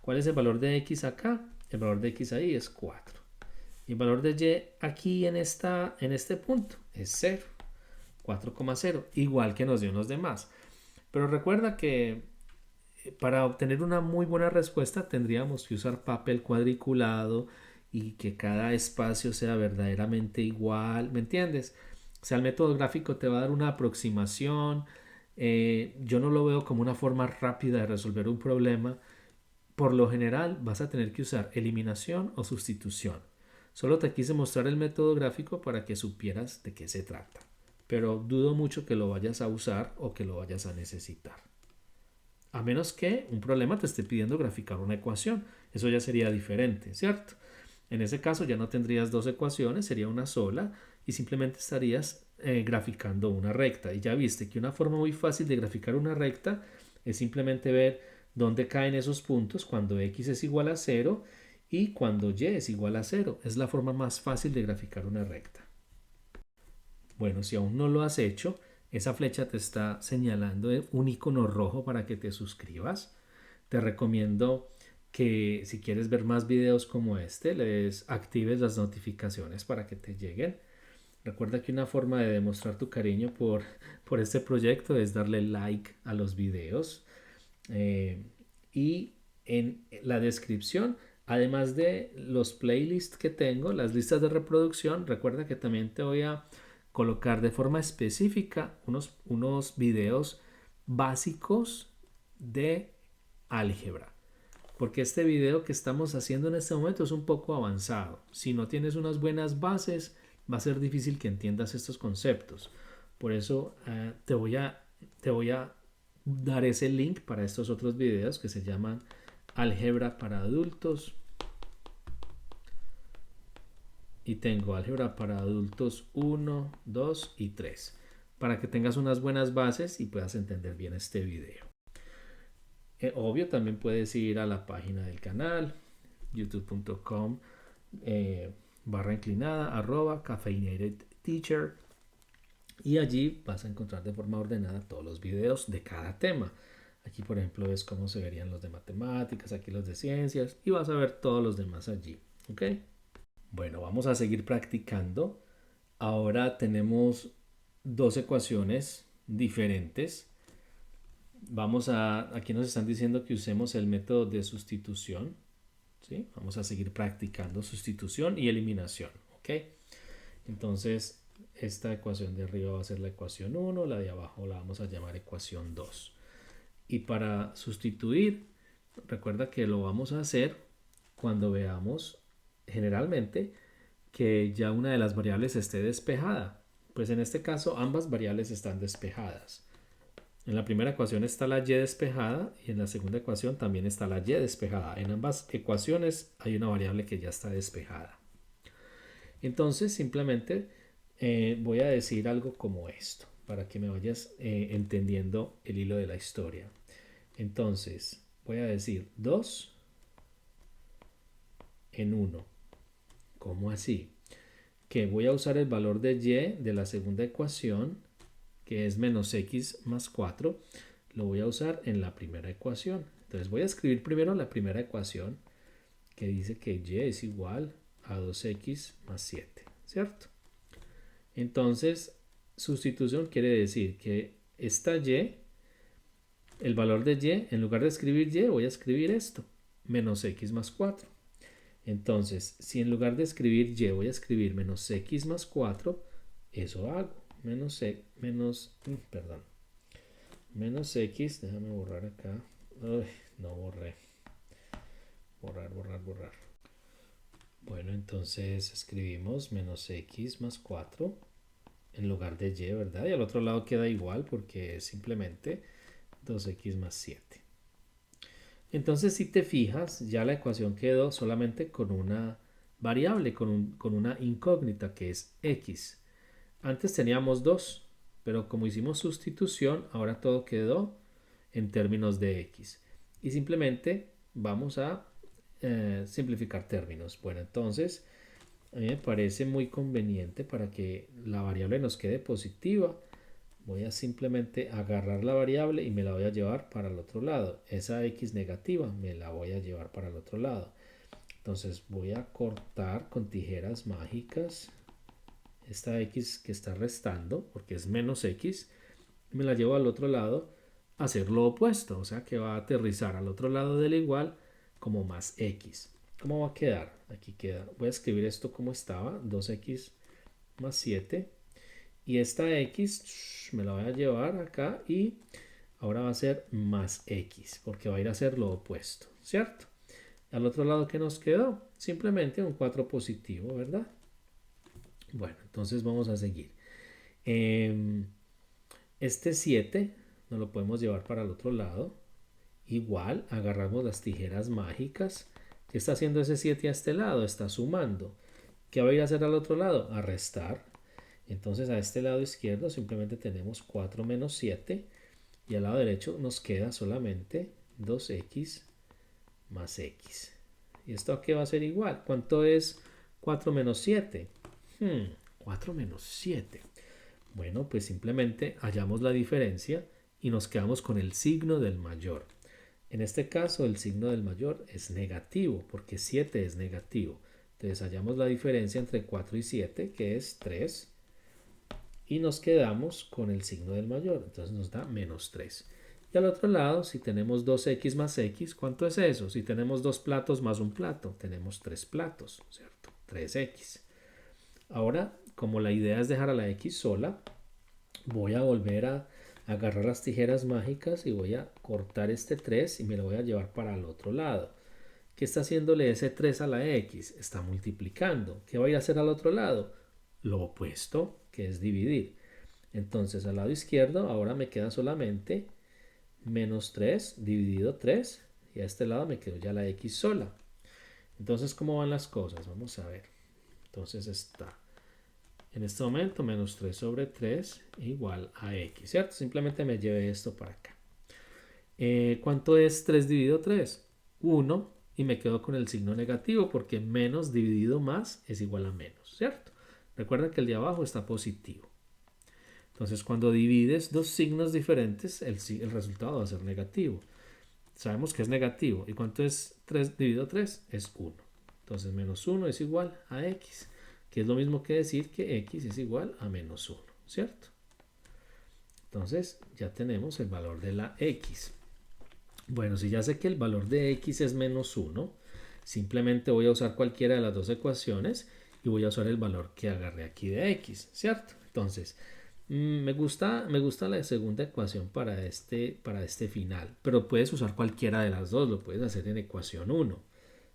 ¿Cuál es el valor de x acá? El valor de x ahí es 4. Y el valor de y aquí en este punto es 0. 4,0, igual que nos dio en los demás. Pero recuerda que para obtener una muy buena respuesta tendríamos que usar papel cuadriculado y que cada espacio sea verdaderamente igual, ¿me entiendes? O sea, el método gráfico te va a dar una aproximación. Yo no lo veo como una forma rápida de resolver un problema. Por lo general vas a tener que usar eliminación o sustitución. Solo te quise mostrar el método gráfico para que supieras de qué se trata. Pero dudo mucho que lo vayas a usar o que lo vayas a necesitar. A menos que un problema te esté pidiendo graficar una ecuación. Eso ya sería diferente, ¿cierto? En ese caso ya no tendrías dos ecuaciones, sería una sola y simplemente estarías graficando una recta. Y ya viste que una forma muy fácil de graficar una recta es simplemente ver dónde caen esos puntos cuando x es igual a 0 y cuando y es igual a 0. Es la forma más fácil de graficar una recta. Bueno, si aún no lo has hecho, esa flecha te está señalando un icono rojo para que te suscribas. Te recomiendo que si quieres ver más videos como este, les actives las notificaciones para que te lleguen. Recuerda que una forma de demostrar tu cariño por este proyecto es darle like a los videos. Y en la descripción, además de los playlists que tengo, las listas de reproducción, recuerda que también te voy a colocar de forma específica unos videos básicos de álgebra. Porque este video que estamos haciendo en este momento es un poco avanzado. Si no tienes unas buenas bases, va a ser difícil que entiendas estos conceptos. Por eso te voy a dar ese link para estos otros videos que se llaman álgebra para adultos. Y tengo álgebra para adultos 1, 2 y 3. Para que tengas unas buenas bases y puedas entender bien este video. Obvio, también puedes ir a la página del canal, youtube.com // caffeinated teacher, y allí vas a encontrar de forma ordenada todos los videos de cada tema. Aquí, por ejemplo, ves cómo se verían los de matemáticas, aquí los de ciencias, y vas a ver todos los demás allí. ¿Ok? Bueno, vamos a seguir practicando. Ahora tenemos dos ecuaciones diferentes. Aquí nos están diciendo que usemos el método de sustitución. ¿Sí? Vamos a seguir practicando sustitución y eliminación. ¿Ok? Entonces, esta ecuación de arriba va a ser la ecuación 1, la de abajo la vamos a llamar ecuación 2. Y para sustituir, recuerda que lo vamos a hacer cuando veamos generalmente que ya una de las variables esté despejada. Pues en este caso ambas variables están despejadas. En la primera ecuación está la y despejada y en la segunda ecuación también está la y despejada. En ambas ecuaciones hay una variable que ya está despejada. Entonces simplemente voy a decir algo como esto para que me vayas entendiendo el hilo de la historia. Entonces voy a decir 2 en 1. ¿Cómo así? Que voy a usar el valor de y de la segunda ecuación, que es menos x más 4, lo voy a usar en la primera ecuación. Entonces voy a escribir primero la primera ecuación, que dice que y es igual a 2x más 7, ¿cierto? Entonces, sustitución quiere decir que esta y, el valor de y, en lugar de escribir y, voy a escribir esto, menos x más 4. Entonces, si en lugar de escribir y voy a escribir menos x más 4, eso hago. Menos x, déjame borrar acá. Uy, no borré. Borrar. Bueno, entonces escribimos menos x más 4 en lugar de y, ¿verdad? Y al otro lado queda igual porque es simplemente 2x más 7. Entonces, si te fijas, ya la ecuación quedó solamente con una variable, con una incógnita que es x. Antes teníamos dos, pero como hicimos sustitución, ahora todo quedó en términos de x. Y simplemente vamos a simplificar términos. Bueno, entonces a mí me parece muy conveniente para que la variable nos quede positiva. Voy a simplemente agarrar la variable y me la voy a llevar para el otro lado. Esa x negativa me la voy a llevar para el otro lado. Entonces voy a cortar con tijeras mágicas esta x que está restando, porque es menos x, me la llevo al otro lado a hacer lo opuesto, o sea que va a aterrizar al otro lado del igual como más x. ¿Cómo va a quedar? Aquí queda, voy a escribir esto como estaba, 2x más 7, y esta x me la voy a llevar acá y ahora va a ser más x, porque va a ir a hacer lo opuesto, ¿cierto? Al otro lado, ¿qué nos quedó? Simplemente un 4 positivo, ¿verdad? Bueno, entonces vamos a seguir. Este 7 nos lo podemos llevar para el otro lado. Igual, agarramos las tijeras mágicas. ¿Qué está haciendo ese 7 a este lado? Está sumando. ¿Qué va a ir a hacer al otro lado? A restar. Entonces a este lado izquierdo simplemente tenemos 4 menos 7. Y al lado derecho nos queda solamente 2x más x. ¿Y esto a qué va a ser igual? ¿Cuánto es 4 menos 7? 4 menos 7. Bueno, pues simplemente hallamos la diferencia y nos quedamos con el signo del mayor. En este caso el signo del mayor es negativo porque 7 es negativo. Entonces hallamos la diferencia entre 4 y 7 que es 3 y nos quedamos con el signo del mayor. Entonces nos da menos 3. Y al otro lado, si tenemos 2x más x, ¿cuánto es eso? Si tenemos dos platos más un plato, tenemos 3 platos, ¿cierto? 3x. Ahora, como la idea es dejar a la x sola, voy a volver a agarrar las tijeras mágicas y voy a cortar este 3 y me lo voy a llevar para el otro lado. ¿Qué está haciéndole ese 3 a la x? Está multiplicando. ¿Qué va a ir a hacer al otro lado? Lo opuesto, que es dividir. Entonces al lado izquierdo ahora me queda solamente menos 3 dividido 3 y a este lado me quedó ya la x sola. Entonces, ¿cómo van las cosas? Vamos a ver. Entonces está en este momento menos 3 sobre 3 igual a x, ¿cierto? Simplemente me llevé esto para acá. ¿Cuánto es 3 dividido 3? 1 y me quedo con el signo negativo porque menos dividido más es igual a menos, ¿cierto? Recuerda que el de abajo está positivo. Entonces, cuando divides dos signos diferentes, el resultado va a ser negativo. Sabemos que es negativo. ¿Y cuánto es 3 dividido 3? Es 1. Entonces, menos 1 es igual a x, que es lo mismo que decir que x es igual a menos 1, ¿cierto? Entonces, ya tenemos el valor de la x. Bueno, si ya sé que el valor de x es menos 1, simplemente voy a usar cualquiera de las dos ecuaciones y voy a usar el valor que agarré aquí de x, ¿cierto? Entonces, me gusta la segunda ecuación para este final, pero puedes usar cualquiera de las dos, lo puedes hacer en ecuación 1,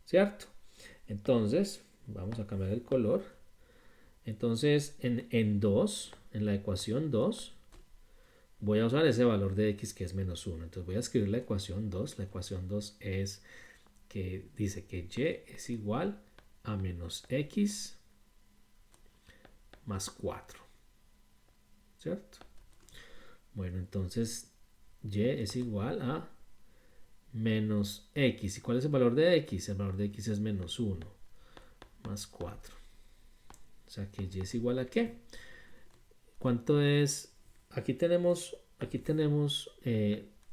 ¿cierto? Entonces, vamos a cambiar el color. Entonces, en la ecuación 2, voy a usar ese valor de x que es menos 1. Entonces voy a escribir la ecuación 2. La ecuación 2 es que dice que y es igual a menos x más 4. ¿Cierto? Bueno, entonces y es igual a menos x. ¿Y cuál es el valor de x? El valor de x es menos 1 más 4. O sea que y es igual a ¿qué? ¿Cuánto es? Aquí tenemos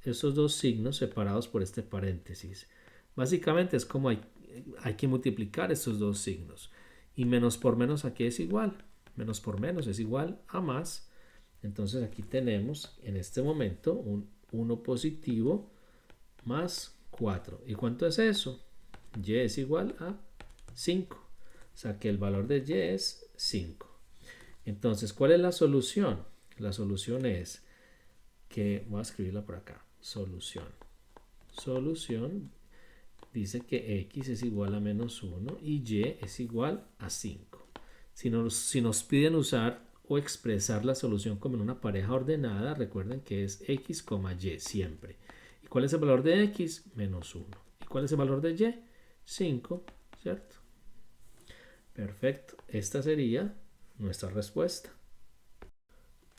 estos dos signos separados por este paréntesis. Básicamente es como hay que multiplicar estos dos signos. Y menos por menos aquí es igual. Menos por menos es igual a más. Entonces aquí tenemos en este momento un 1 positivo más 4. ¿Y cuánto es eso? Y es igual a 5. O sea que el valor de y es 5. Entonces, ¿cuál es la solución? La solución es que, voy a escribirla por acá, solución. Solución dice que x es igual a menos 1 y y es igual a 5. Si nos piden usar o expresar la solución como en una pareja ordenada, recuerden que es x, y siempre. ¿Y cuál es el valor de x? Menos 1. ¿Y cuál es el valor de y? 5, ¿cierto? Perfecto. Esta sería nuestra respuesta.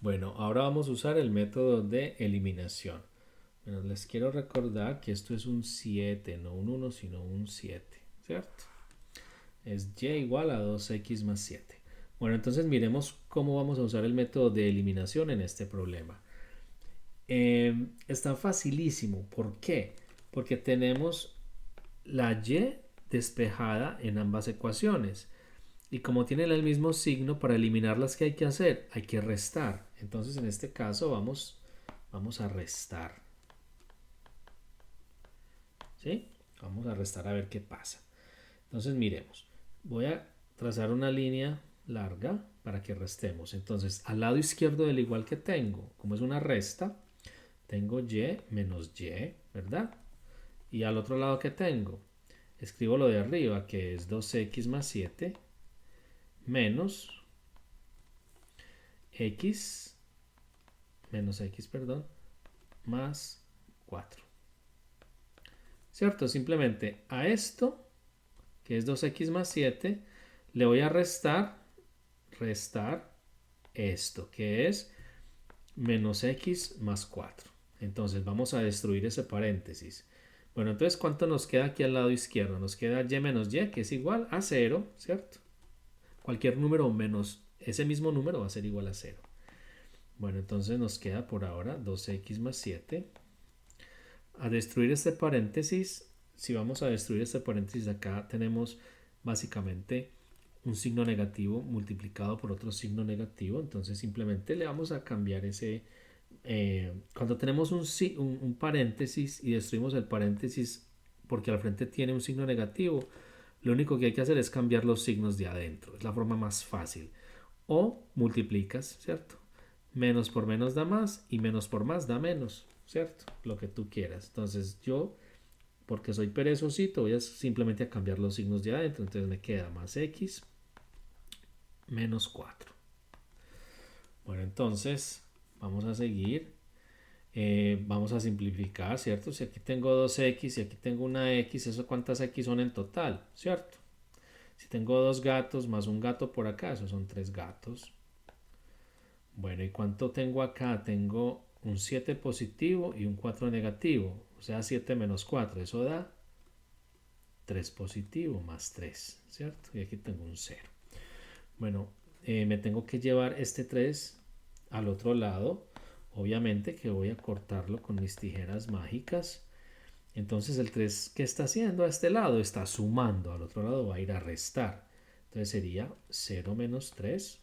Bueno, ahora vamos a usar el método de eliminación. Bueno, les quiero recordar que esto es un 7, no un 1, sino un 7, ¿cierto? Es y igual a 2x más 7. Bueno, entonces miremos cómo vamos a usar el método de eliminación en este problema. Está facilísimo. ¿Por qué? Porque tenemos la y despejada en ambas ecuaciones. Y como tienen el mismo signo, para eliminarlas, ¿qué hay que hacer? Hay que restar. Entonces, en este caso, vamos a restar. ¿Sí? Vamos a restar a ver qué pasa. Entonces, miremos. Voy a trazar una línea larga para que restemos. Entonces, al lado izquierdo del igual que tengo, como es una resta, tengo y menos y, ¿verdad? Y al otro lado que tengo, escribo lo de arriba, que es 2x más 7, menos x, perdón, más 4. ¿Cierto? Simplemente a esto, que es 2x más 7, le voy a restar esto, que es menos x más 4. Entonces vamos a destruir ese paréntesis. Bueno, entonces, ¿cuánto nos queda aquí al lado izquierdo? Nos queda y menos y, que es igual a 0, ¿cierto? Cualquier número menos ese mismo número va a ser igual a 0. Bueno, entonces nos queda por ahora 2x más 7. A destruir este paréntesis, si vamos a destruir este paréntesis acá, tenemos básicamente un signo negativo multiplicado por otro signo negativo. Entonces simplemente le vamos a cambiar ese... cuando tenemos un paréntesis y destruimos el paréntesis porque al frente tiene un signo negativo, lo único que hay que hacer es cambiar los signos de adentro. Es la forma más fácil. O multiplicas, ¿cierto? Menos por menos da más y menos por más da menos, ¿cierto? Lo que tú quieras. Entonces yo, porque soy perezosito, voy a simplemente a cambiar los signos de adentro. Entonces me queda más x menos 4. Bueno, entonces vamos a seguir. Vamos a simplificar, ¿cierto? Si aquí tengo 2x y aquí tengo una x, ¿eso cuántas x son en total? ¿Cierto? Si tengo dos gatos más un gato por acá, esos son 3 gatos. Bueno, ¿y cuánto tengo acá? Tengo un 7 positivo y un 4 negativo. O sea, 7 menos 4. Eso da 3 positivo más 3, ¿cierto? Y aquí tengo un 0. Bueno, me tengo que llevar este 3 al otro lado. Obviamente que voy a cortarlo con mis tijeras mágicas. Entonces el 3, ¿qué está haciendo a este lado? Está sumando. Al otro lado va a ir a restar. Entonces sería 0 menos 3.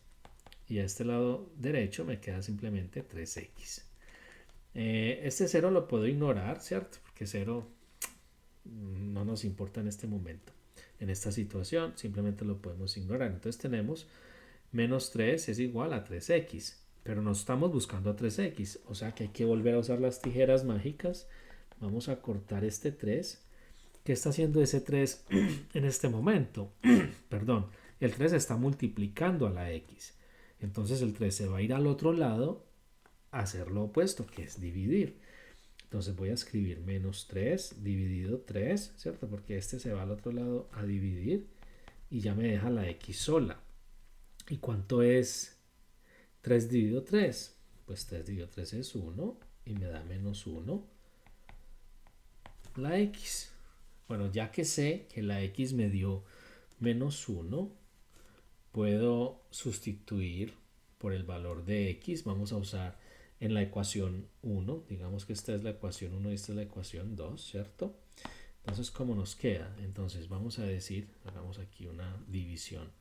Y a este lado derecho me queda simplemente 3x. Este 0 lo puedo ignorar, ¿cierto? Porque 0 no nos importa en este momento. En esta situación simplemente lo podemos ignorar. Entonces tenemos menos 3 es igual a 3x. Pero no estamos buscando a 3x. O sea que hay que volver a usar las tijeras mágicas. Vamos a cortar este 3. ¿Qué está haciendo ese 3 en este momento? Perdón, el 3 está multiplicando a la x. Entonces el 3 se va a ir al otro lado a hacer lo opuesto, que es dividir. Entonces voy a escribir menos 3 dividido 3, ¿cierto? Porque este se va al otro lado a dividir y ya me deja la x sola. ¿Y cuánto es 3 dividido 3? Pues 3 dividido 3 es 1 y me da menos 1 la x. Bueno, ya que sé que la x me dio menos 1, puedo sustituir por el valor de x. Vamos a usar en la ecuación 1, digamos que esta es la ecuación 1 y esta es la ecuación 2, ¿cierto? Entonces, ¿cómo nos queda? Entonces vamos a decir, hagamos aquí una división,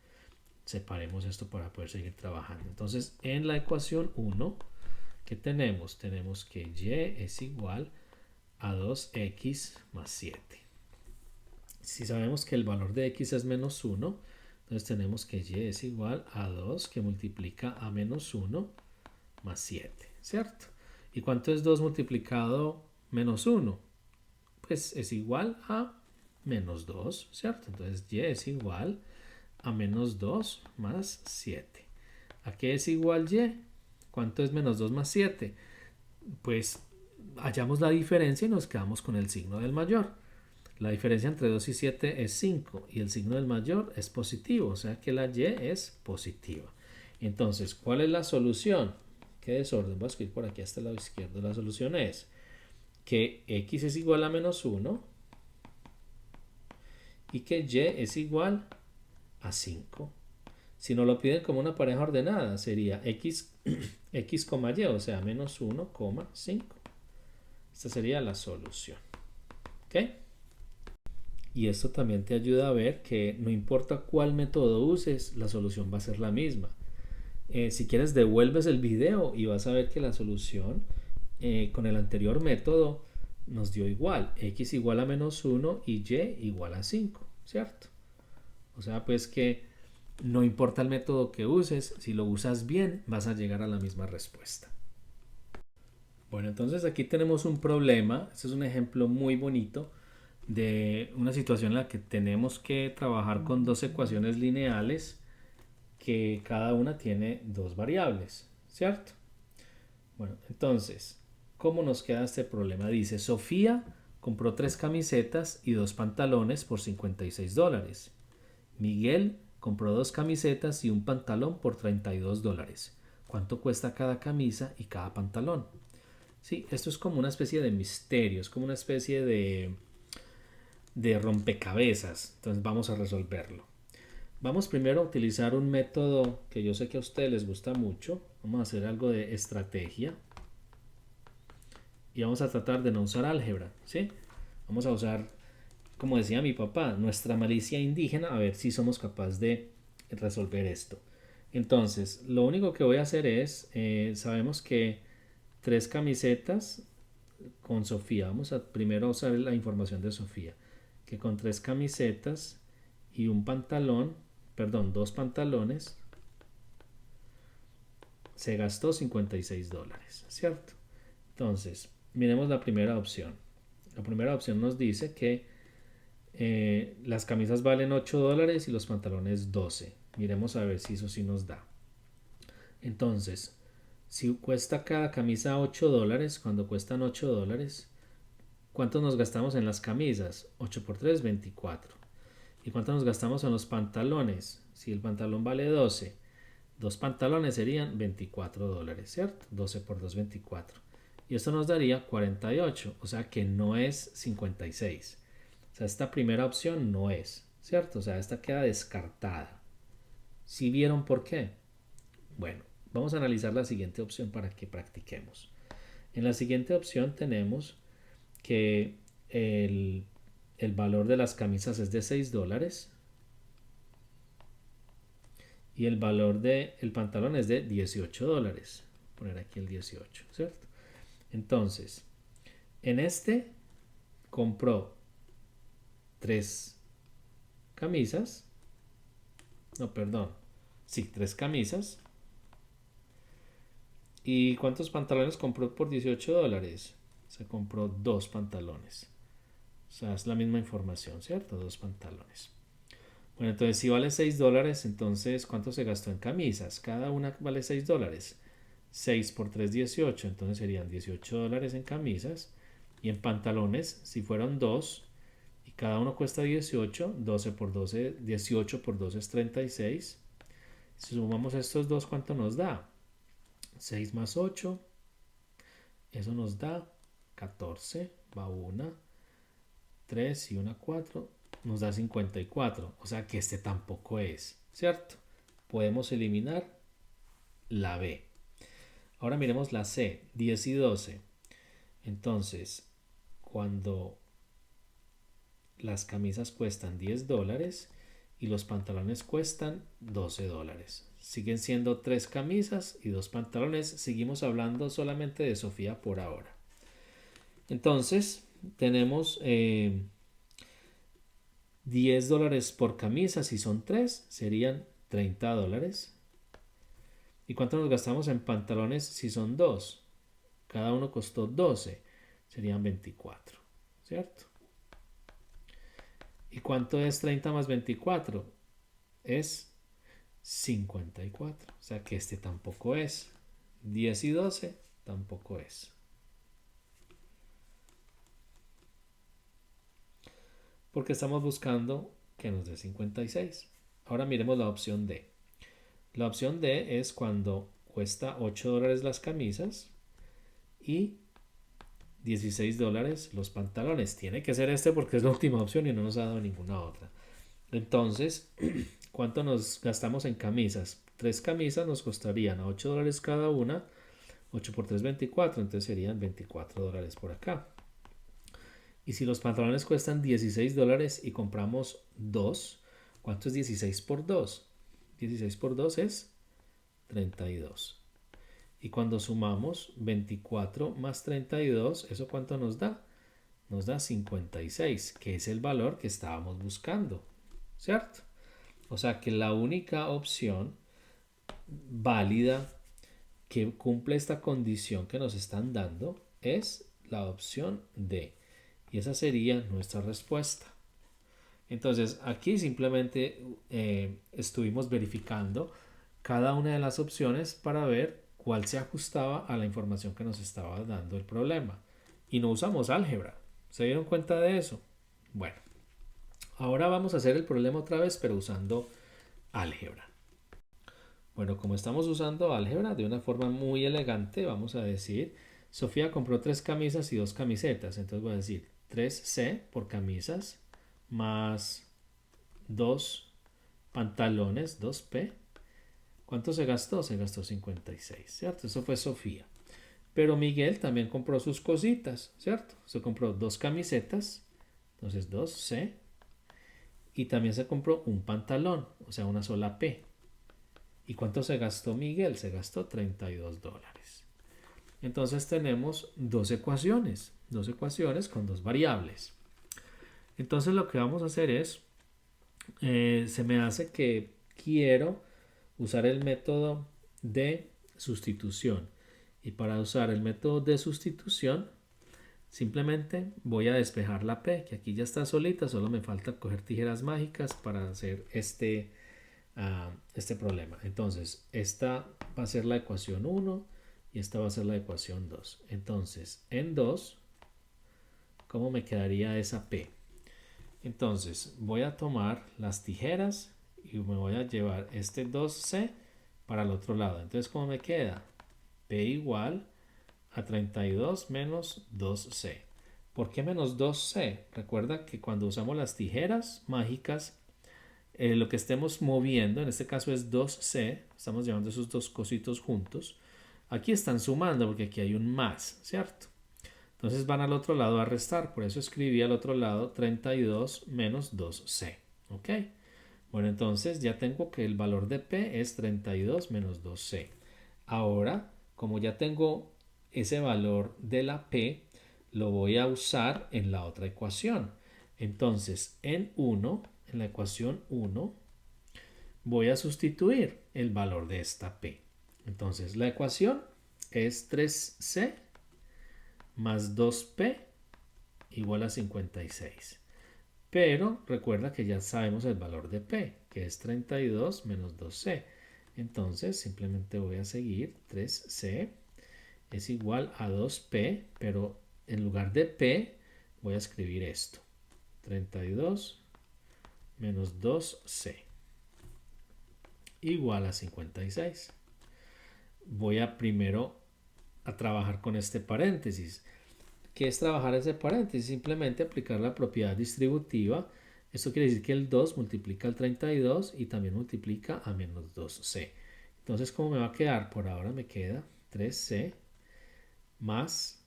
separemos esto para poder seguir trabajando. Entonces, en la ecuación 1, ¿qué tenemos? Tenemos que y es igual a 2x más 7. Si sabemos que el valor de x es menos 1, entonces tenemos que y es igual a 2 que multiplica a menos 1 más 7, ¿cierto? ¿Y cuánto es 2 multiplicado menos 1? Pues es igual a menos 2, ¿cierto? Entonces y es igual a menos 2 más 7. ¿A qué es igual y? ¿Cuánto es menos 2 más 7? Pues hallamos la diferencia y nos quedamos con el signo del mayor. La diferencia entre 2 y 7 es 5 y el signo del mayor es positivo, o sea que la y es positiva. Entonces, ¿cuál es la solución? ¿Qué desorden? Voy a escribir por aquí hasta el lado izquierdo. La solución es que x es igual a menos 1 y que y es igual a 5. Si nos lo piden como una pareja ordenada, sería x, x, y, o sea, menos 1, 5. Esta sería la solución. ¿Ok? Y esto también te ayuda a ver que no importa cuál método uses, la solución va a ser la misma. Si quieres, devuelves el video y vas a ver que la solución con el anterior método nos dio igual. X igual a menos 1 y y igual a 5, ¿cierto? O sea, pues que no importa el método que uses, si lo usas bien, vas a llegar a la misma respuesta. Bueno, entonces aquí tenemos un problema. Este es un ejemplo muy bonito de una situación en la que tenemos que trabajar con dos ecuaciones lineales que cada una tiene dos variables, ¿cierto? Bueno, entonces, ¿cómo nos queda este problema? Dice, Sofía compró 3 camisetas y 2 pantalones por $56. Miguel compró 2 camisetas y un pantalón por $32. ¿Cuánto cuesta cada camisa y cada pantalón? Sí, esto es como una especie de misterio, es como una especie de rompecabezas. Entonces vamos a resolverlo. Vamos primero a utilizar un método que yo sé que a ustedes les gusta mucho. Vamos a hacer algo de estrategia. Y vamos a tratar de no usar álgebra, ¿sí? Vamos a usar, como decía mi papá, nuestra malicia indígena, a ver si somos capaces de resolver esto. Entonces, lo único que voy a hacer es, sabemos que 3 camisetas con Sofía. Vamos a primero usar la información de Sofía. Que con 3 camisetas y un pantalón, perdón, 2 pantalones, se gastó $56, ¿cierto? Entonces, miremos la primera opción. La primera opción nos dice que las camisas valen $8 y los pantalones 12. Miremos a ver si eso sí nos da. Entonces, si cuesta cada camisa $8, cuando cuestan $8, ¿cuánto nos gastamos en las camisas? 8 por 3, 24. ¿Y cuánto nos gastamos en los pantalones? Si el pantalón vale 12, dos pantalones serían $24, ¿cierto? 12 por 2, 24. Y esto nos daría 48, o sea que no es 56. O sea, esta primera opción no es, ¿cierto? O sea, esta queda descartada. ¿Sí vieron por qué? Bueno, vamos a analizar la siguiente opción para que practiquemos. En la siguiente opción tenemos que el valor de las camisas es de $6 y el valor del pantalón es de $18. Voy a poner aquí el 18, ¿cierto? Entonces, en este compró 3 camisas, no, perdón, sí, 3 camisas. ¿Y cuántos pantalones compró por $18? Se compró 2 pantalones. O sea, es la misma información, ¿cierto? 2 pantalones. Bueno, entonces si vale $6, entonces ¿cuánto se gastó en camisas? Cada una vale $6. 6 por 3, 18. Entonces serían $18 en camisas. Y en pantalones, si fueron 2 y cada uno cuesta 18, 12 por 12, 18 por 2 es 36. Si sumamos estos dos, ¿cuánto nos da? 6 más 8, eso nos da 14, va 1, 3 y 1, 4, nos da 54. O sea que este tampoco es, ¿cierto? Podemos eliminar la B. Ahora miremos la C, 10 y 12. Entonces, cuando las camisas cuestan $10 y los pantalones cuestan $12. Siguen siendo 3 camisas y 2 pantalones. Seguimos hablando solamente de Sofía por ahora. Entonces, tenemos $10 por camisa. Si son 3, serían $30. ¿Y cuánto nos gastamos en pantalones si son 2? Cada uno costó 12. Serían 24, ¿cierto? cuánto es 30 más 24? Es 54. O sea que este tampoco es. 10 y 12 tampoco es. Porque estamos buscando que nos dé 56. Ahora miremos la opción D. La opción D es cuando cuesta $8 las camisas y $16 los pantalones. Tiene que ser este porque es la última opción y no nos ha dado ninguna otra. Entonces, ¿cuánto nos gastamos en camisas? 3 camisas nos costarían a $8 cada una. 8 por 3, 24. Entonces serían $24 por acá. Y si los pantalones cuestan $16 y compramos 2, ¿cuánto es 16 por 2? 16 por 2 es 32. Y cuando sumamos 24 más 32, ¿eso cuánto nos da? Nos da 56, que es el valor que estábamos buscando, ¿cierto? O sea que la única opción válida que cumple esta condición que nos están dando es la opción D. Y esa sería nuestra respuesta. Entonces aquí simplemente estuvimos verificando cada una de las opciones para ver cuál se ajustaba a la información que nos estaba dando el problema. Y no usamos álgebra. ¿Se dieron cuenta de eso? Bueno, ahora vamos a hacer el problema otra vez, pero usando álgebra. Bueno, como estamos usando álgebra de una forma muy elegante, vamos a decir, Sofía compró 3 camisas y 2 camisetas. Entonces voy a decir 3C por camisas más 2 pantalones, 2P. ¿Cuánto se gastó? Se gastó 56, ¿cierto? Eso fue Sofía. Pero Miguel también compró sus cositas, ¿cierto? Se compró 2 camisetas, entonces 2C. Y también se compró un pantalón, o sea, una sola P. ¿Y cuánto se gastó Miguel? Se gastó $32. Entonces tenemos dos ecuaciones con dos variables. Entonces lo que vamos a hacer es, se me hace que quiero usar el método de sustitución. Y para usar el método de sustitución, simplemente voy a despejar la P, que aquí ya está solita, solo me falta coger tijeras mágicas para hacer este problema. Entonces, esta va a ser la ecuación 1 y esta va a ser la ecuación 2. Entonces, en 2, ¿cómo me quedaría esa P? Entonces, voy a tomar las tijeras y me voy a llevar este 2C para el otro lado. Entonces, ¿cómo me queda? P igual a 32 menos 2C. ¿Por qué menos 2C? Recuerda que cuando usamos las tijeras mágicas, lo que estemos moviendo, en este caso es 2C, estamos llevando esos dos cositos juntos. Aquí están sumando porque aquí hay un más, ¿cierto? Entonces van al otro lado a restar, por eso escribí al otro lado 32 menos 2C. ¿Ok? Bueno, entonces ya tengo que el valor de P es 32 menos 2C. Ahora, como ya tengo ese valor de la P, lo voy a usar en la otra ecuación. Entonces, en la ecuación 1, voy a sustituir el valor de esta P. Entonces, la ecuación es 3C más 2P igual a 56. Pero recuerda que ya sabemos el valor de P, que es 32 menos 2C. Entonces, simplemente voy a seguir 3C es igual a 2P, pero en lugar de P voy a escribir esto. 32 menos 2C igual a 56. Voy a primero a trabajar con este paréntesis. ¿Qué es trabajar ese paréntesis? Simplemente aplicar la propiedad distributiva. Esto quiere decir que el 2 multiplica al 32 y también multiplica a menos 2C. Entonces, ¿cómo me va a quedar? Por ahora me queda 3C más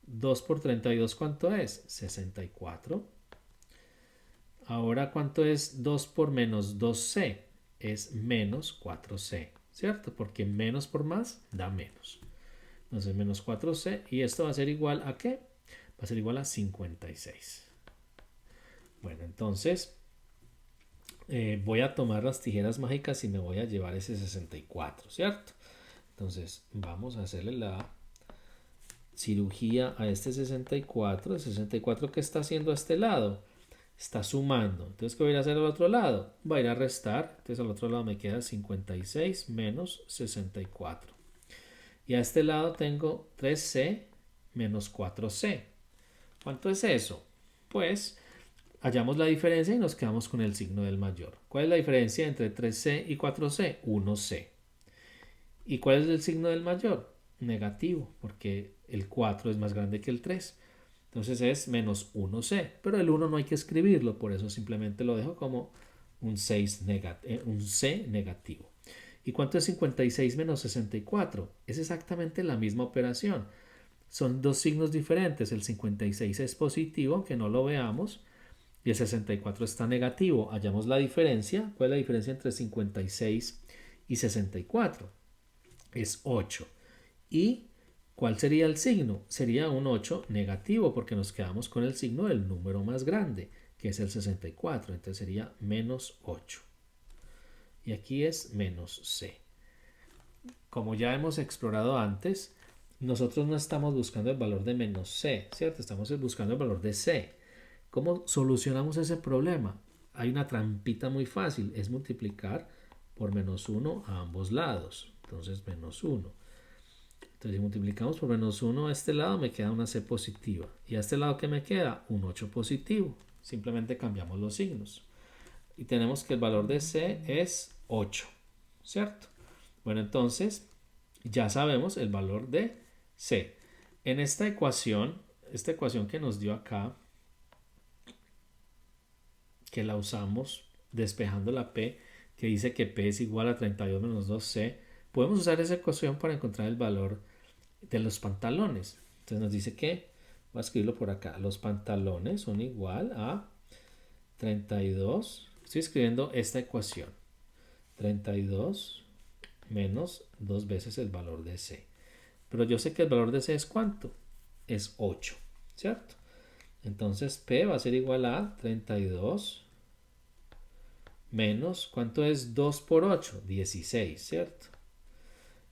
2 por 32, ¿cuánto es? 64. Ahora, ¿cuánto es 2 por menos 2C? Es menos 4C, ¿cierto? Porque menos por más da menos. Entonces, menos 4C. ¿Y esto va a ser igual a qué? Va a ser igual a 56. Bueno, entonces voy a tomar las tijeras mágicas y me voy a llevar ese 64, ¿cierto? Entonces, vamos a hacerle la cirugía a este 64. El 64, ¿qué está haciendo a este lado? está sumando. Entonces, ¿qué voy a ir a hacer al otro lado? Voy a ir a restar. Entonces, al otro lado me queda 56 menos 64. Y a este lado tengo 3c menos 4c. ¿Cuánto es eso? Pues hallamos la diferencia y nos quedamos con el signo del mayor. ¿Cuál es la diferencia entre 3c y 4c? 1c. ¿Y cuál es el signo del mayor? Negativo, porque el 4 es más grande que el 3. Entonces es menos 1c. Pero el 1 no hay que escribirlo, por eso simplemente lo dejo como un c negativo. ¿Y cuánto es 56 menos 64? Es exactamente la misma operación. Son dos signos diferentes. El 56 es positivo, aunque no lo veamos, y el 64 está negativo. Hallamos la diferencia. ¿Cuál es la diferencia entre 56 y 64? Es 8. ¿Y cuál sería el signo? Sería un 8 negativo, porque nos quedamos con el signo del número más grande, que es el 64. Entonces sería menos 8. Y aquí es menos c. Como ya hemos explorado antes, nosotros no estamos buscando el valor de menos c, ¿cierto? Estamos buscando el valor de c. ¿Cómo solucionamos ese problema? Hay una trampita muy fácil, es multiplicar por menos 1 a ambos lados. Entonces menos 1. Entonces si multiplicamos por menos 1 a este lado me queda una c positiva. Y a este lado que me queda un 8 positivo. Simplemente cambiamos los signos. Y tenemos que el valor de c es 8, ¿cierto? Bueno, entonces ya sabemos el valor de c. En esta ecuación que nos dio acá, que la usamos despejando la p, que dice que p es igual a 32 menos 2c, podemos usar esa ecuación para encontrar el valor de los pantalones. Entonces nos dice que, voy a escribirlo por acá, los pantalones son igual a 32, estoy escribiendo esta ecuación, 32 menos 2 veces el valor de c. Pero yo sé que el valor de c es ¿cuánto? Es 8, ¿cierto? Entonces p va a ser igual a 32 menos, ¿cuánto es 2 por 8? 16, ¿cierto?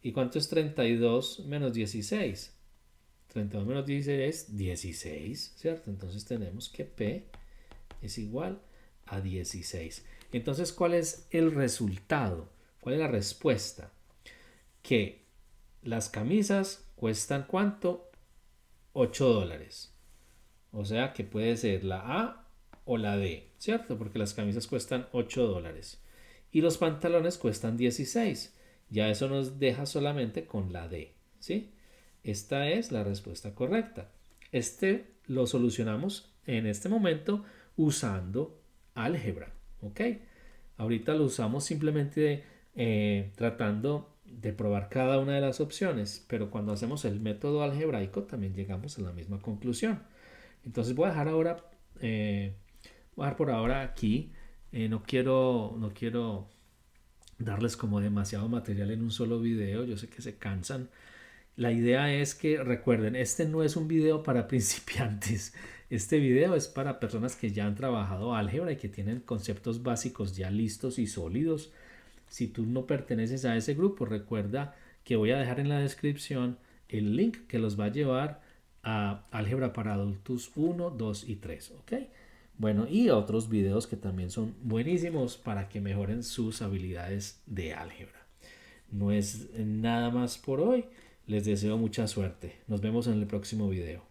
¿Y cuánto es 32 menos 16? 32 menos 16 es 16, ¿cierto? Entonces tenemos que p es igual a 16. Entonces, ¿cuál es el resultado? ¿Cuál es la respuesta? Que las camisas cuestan ¿cuánto? $8. O sea que puede ser la A o la D, ¿cierto? Porque las camisas cuestan $8 y los pantalones cuestan 16. Ya eso nos deja solamente con la D, ¿sí? Esta es la respuesta correcta. Este lo solucionamos en este momento usando álgebra, ¿ok? Ahorita lo usamos simplemente tratando de probar cada una de las opciones, pero cuando hacemos el método algebraico también llegamos a la misma conclusión. Entonces voy a dejar por ahora aquí. No quiero darles como demasiado material en un solo video. Yo sé que se cansan. La idea es que recuerden, este no es un video para principiantes. Este video es para personas que ya han trabajado álgebra y que tienen conceptos básicos ya listos y sólidos. Si tú no perteneces a ese grupo, recuerda que voy a dejar en la descripción el link que los va a llevar a Álgebra para Adultos 1, 2 y 3. ¿Ok? Bueno, y otros videos que también son buenísimos para que mejoren sus habilidades de álgebra. No es nada más por hoy. Les deseo mucha suerte. Nos vemos en el próximo video.